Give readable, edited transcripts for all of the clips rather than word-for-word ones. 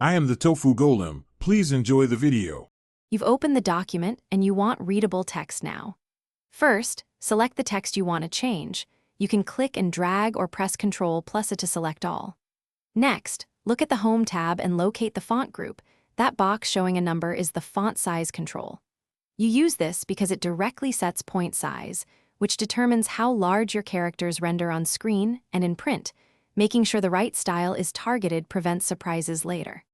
I am the Tofu Golem. Please enjoy the video. You've opened the document and you want readable text now. First, select the text you want to change. You can click and drag or press Ctrl+A to select all. Next, look at the Home tab and locate the font group. That box showing a number is the font size control. You use this because it directly sets point size, which determines how large your characters render on screen and in print. Making sure the right style is targeted prevents surprises later.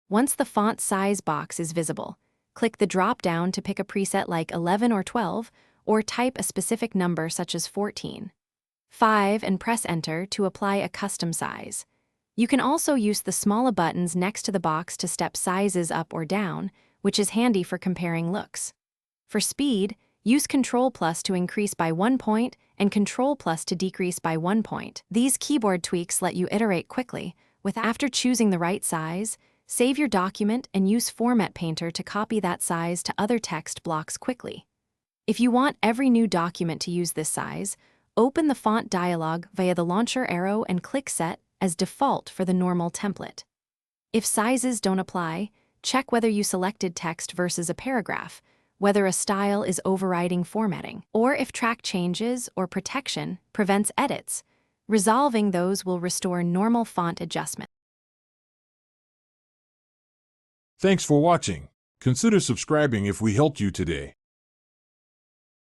Once the font size box is visible, click the drop-down to pick a preset like 11 or 12, or type a specific number such as 14. 5 and press Enter to apply a custom size. You can also use the smaller buttons next to the box to step sizes up or down, which is handy for comparing looks. For speed, use Ctrl+ to increase by 1 point and Ctrl+ to decrease by 1 point. These keyboard tweaks let you iterate quickly. After choosing the right size, save your document and use Format Painter to copy that size to other text blocks quickly. If you want every new document to use this size, open the font dialog via the launcher arrow and click Set as default for the normal template. If sizes don't apply, check whether you selected text versus a paragraph, whether a style is overriding formatting, or if track changes or protection prevents edits. Resolving those will restore normal font adjustment. Thanks for watching. Consider subscribing if we helped you today.